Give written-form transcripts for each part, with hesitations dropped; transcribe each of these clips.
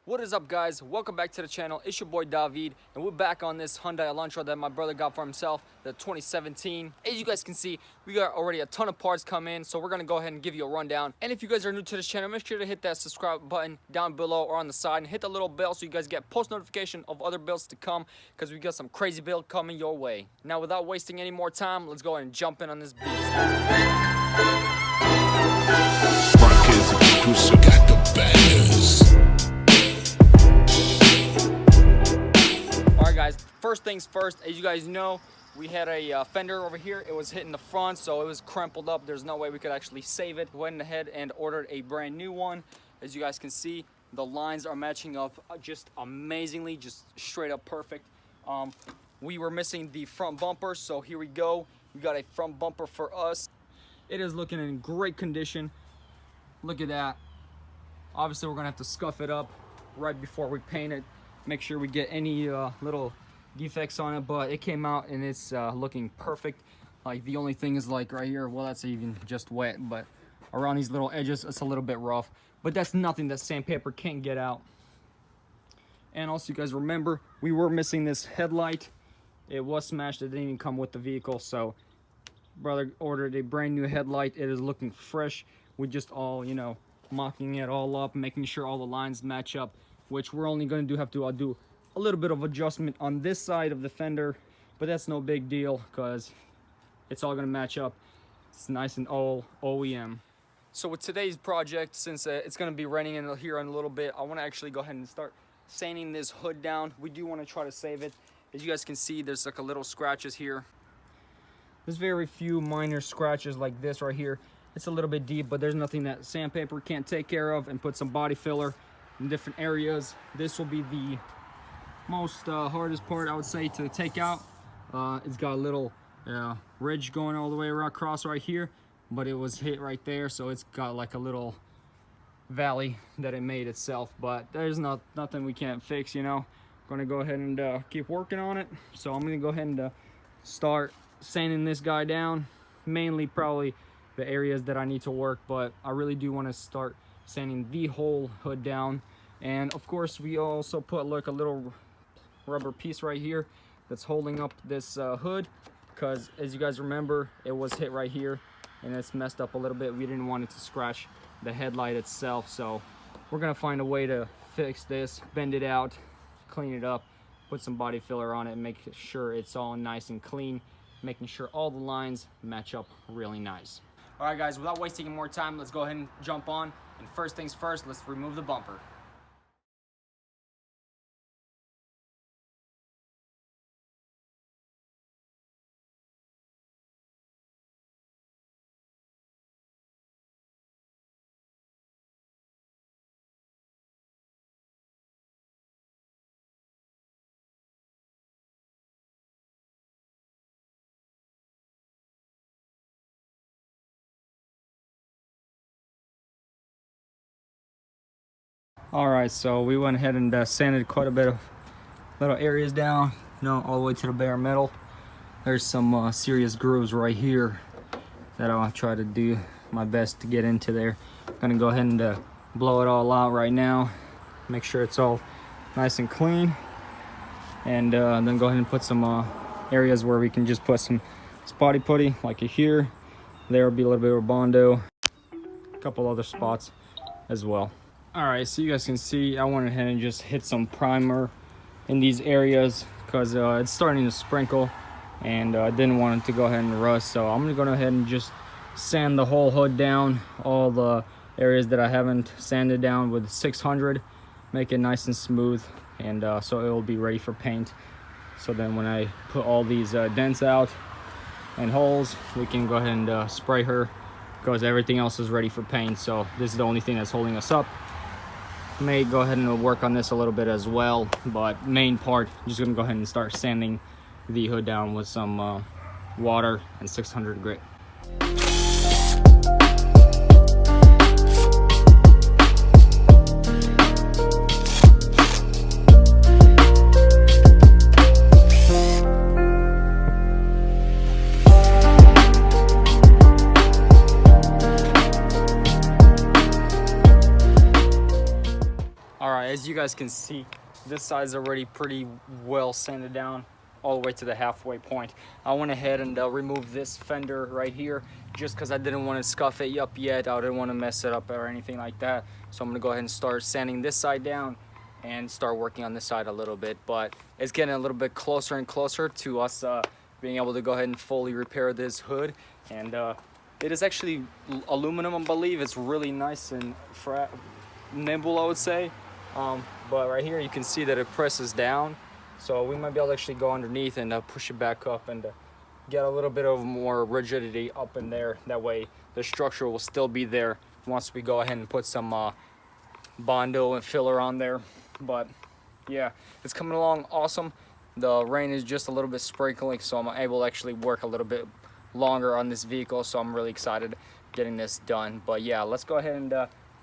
What is up, guys? Welcome back to the channel. It's your boy David, and we're back on this Hyundai Elantra that my brother got for himself, the 2017. As you guys can see, we got already a ton of parts come in, so we're gonna go ahead and give you a rundown. And if you guys are new to this channel, make sure to hit that subscribe button down below or on the side, and hit the little bell so you guys get post notification of other builds to come, because we got some crazy build coming your way. Now, without wasting any more time, let's go ahead and jump in on this beast. Got the bangers. Alright guys, first things first, as you guys know, we had a fender over here. It was hitting the front, so it was crumpled up. There's no way we could actually save it. Went ahead and ordered a brand new one. As you guys can see, the lines are matching up just amazingly, just straight up perfect. We were missing the front bumper, so here we go. We got a front bumper for us. It is looking in great condition. Look at that. Obviously, we're gonna have to scuff it up right before we paint it. Make sure we get any little defects on it, but it came out and it's looking perfect. Like, the only thing is, like, right here, well, that's even just wet, but around these little edges it's a little bit rough, but that's nothing that sandpaper can't get out. And also, you guys remember, we were missing this headlight. It was smashed. It didn't even come with the vehicle, so brother ordered a brand new headlight. It is looking fresh. We just all, you know, mocking it all up, making sure all the lines match up, which we're only going to have to do a little bit of adjustment on this side of the fender, but that's no big deal because it's all going to match up. It's nice and all OEM. So with today's project, since it's going to be raining in here in a little bit, I want to actually go ahead and start sanding this hood down. We do want to try to save it. As you guys can see, there's like a little scratches here. There's very few minor scratches like this right here. It's a little bit deep, but there's nothing that sandpaper can't take care of, and put some body filler in different areas. This will be the most hardest part, I would say, to take out. It's got a little ridge going all the way across right here, but it was hit right there, so it's got like a little valley that it made itself, but there's nothing we can't fix, you know. I'm gonna go ahead and keep working on it. So I'm gonna go ahead and start sanding this guy down, mainly probably the areas that I need to work, but I really do want to start sanding the whole hood down. And of course, we also put like a little rubber piece right here that's holding up this hood, because as you guys remember, it was hit right here and it's messed up a little bit. We didn't want it to scratch the headlight itself, so we're gonna find a way to fix this, bend it out, clean it up, put some body filler on it, and make sure it's all nice and clean, making sure all the lines match up really nice. All right, guys, without wasting any more time, let's go ahead and jump on. And first things first, let's remove the bumper. All right, so we went ahead and sanded quite a bit of little areas down, you know, all the way to the bare metal. There's some serious grooves right here that I'll try to do my best to get into there. I'm gonna go ahead and blow it all out right now, make sure it's all nice and clean, and then go ahead and put some areas where we can just put some spotty putty, like here. There will be a little bit of Bondo, a couple other spots as well. All right, so you guys can see I went ahead and just hit some primer in these areas because it's starting to sprinkle, and I didn't want it to go ahead and rust. So I'm gonna go ahead and just sand the whole hood down, all the areas that I haven't sanded down with 600, make it nice and smooth, and so it will be ready for paint. So then when I put all these dents out and holes, we can go ahead and spray her, because everything else is ready for paint. So this is the only thing that's holding us up. May go ahead and work on this a little bit as well, but main part, just gonna go ahead and start sanding the hood down with some water and 600 grit. right, as you guys can see, this side's already pretty well sanded down all the way to the halfway point. I went ahead and removed this fender right here just because I didn't want to scuff it up yet. I didn't want to mess it up or anything like that. So I'm gonna go ahead and start sanding this side down and start working on this side a little bit. But it's getting a little bit closer and closer to us being able to go ahead and fully repair this hood. And it is actually aluminum, I believe. It's really nice and nimble, I would say. But right here you can see that it presses down, so we might be able to actually go underneath and push it back up and get a little bit of more rigidity up in there. That way the structure will still be there once we go ahead and put some Bondo and filler on there. But yeah, it's coming along awesome. The rain is just a little bit sprinkling, so I'm able to actually work a little bit longer on this vehicle, so I'm really excited getting this done. But yeah, let's go ahead and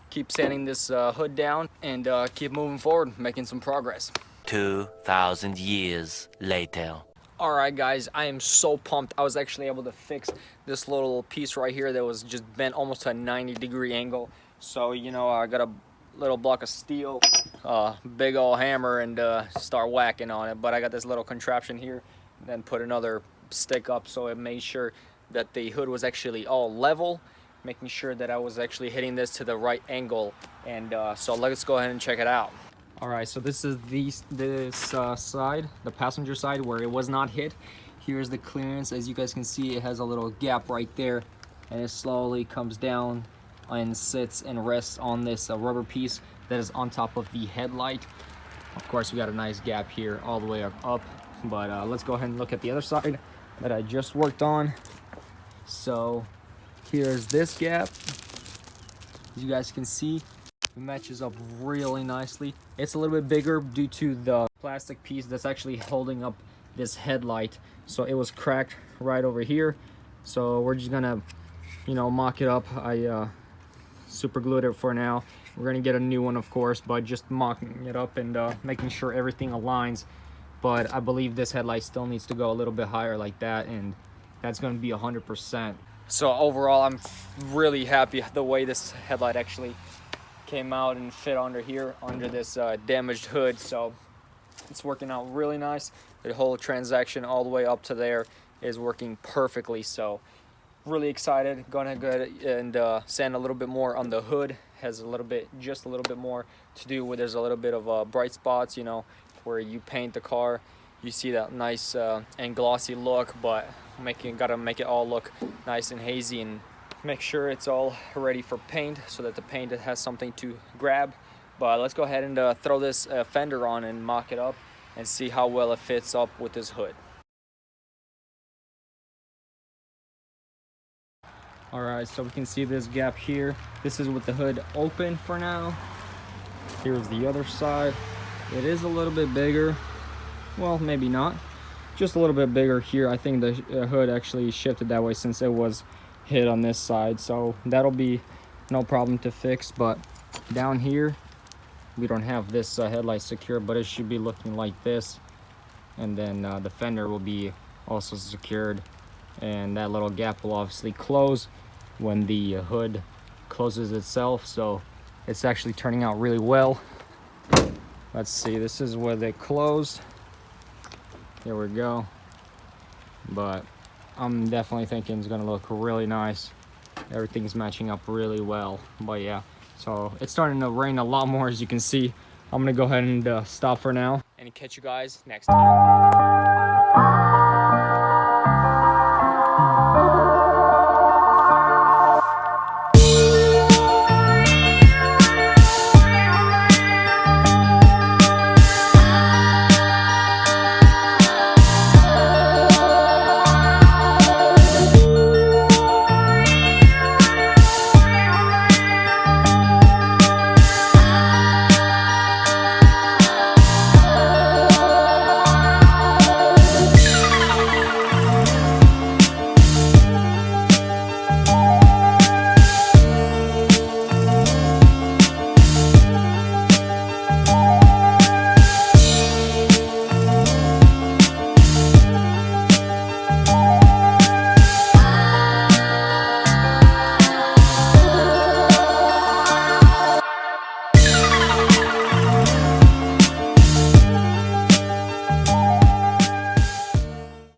keep sanding this hood down and keep moving forward, making some progress. 2,000 years later. All right, guys, I am so pumped. I was actually able to fix this little piece right here that was just bent almost to a 90-degree angle. So, you know, I got a little block of steel, big old hammer, and start whacking on it. But I got this little contraption here, then put another stick up so it made sure that the hood was actually all level, making sure that I was actually hitting this to the right angle. And so let's go ahead and check it out. All right, so this is this side, the passenger side, where it was not hit. Here's the clearance. As you guys can see, it has a little gap right there, and it slowly comes down and sits and rests on this rubber piece that is on top of the headlight. Of course, we got a nice gap here all the way up, but let's go ahead and look at the other side that I just worked on. So here's this gap. As you guys can see, it matches up really nicely. It's a little bit bigger due to the plastic piece that's actually holding up this headlight. So it was cracked right over here. So we're just gonna, you know, mock it up. I super glued it for now. We're gonna get a new one, of course, but just mocking it up and making sure everything aligns. But I believe this headlight still needs to go a little bit higher like that, and that's gonna be 100%. So overall, I'm really happy the way this headlight actually came out and fit under here, under this damaged hood. So it's working out really nice. The whole transaction all the way up to there is working perfectly. So really excited. Gonna go ahead and sand a little bit more on the hood. Has a little bit, just a little bit more to do with. There's a little bit of bright spots, you know, where you paint the car, you see that nice and glossy look, but gotta make it all look nice and hazy and make sure it's all ready for paint so that the paint has something to grab. But let's go ahead and throw this fender on and mock it up and see how well it fits up with this hood. All right, so we can see this gap here. This is with the hood open for now. Here's the other side. It is a little bit bigger. Well, maybe not. Just a little bit bigger here. I think the hood actually shifted that way since it was hit on this side, so that'll be no problem to fix. But down here we don't have this headlight secure, but it should be looking like this, and then the fender will be also secured, and that little gap will obviously close when the hood closes itself. So it's actually turning out really well. Let's see, this is where they closed. There we go. But I'm definitely thinking it's gonna look really nice. Everything's matching up really well. But yeah, so it's starting to rain a lot more, as you can see. I'm gonna go ahead and stop for now and catch you guys next time.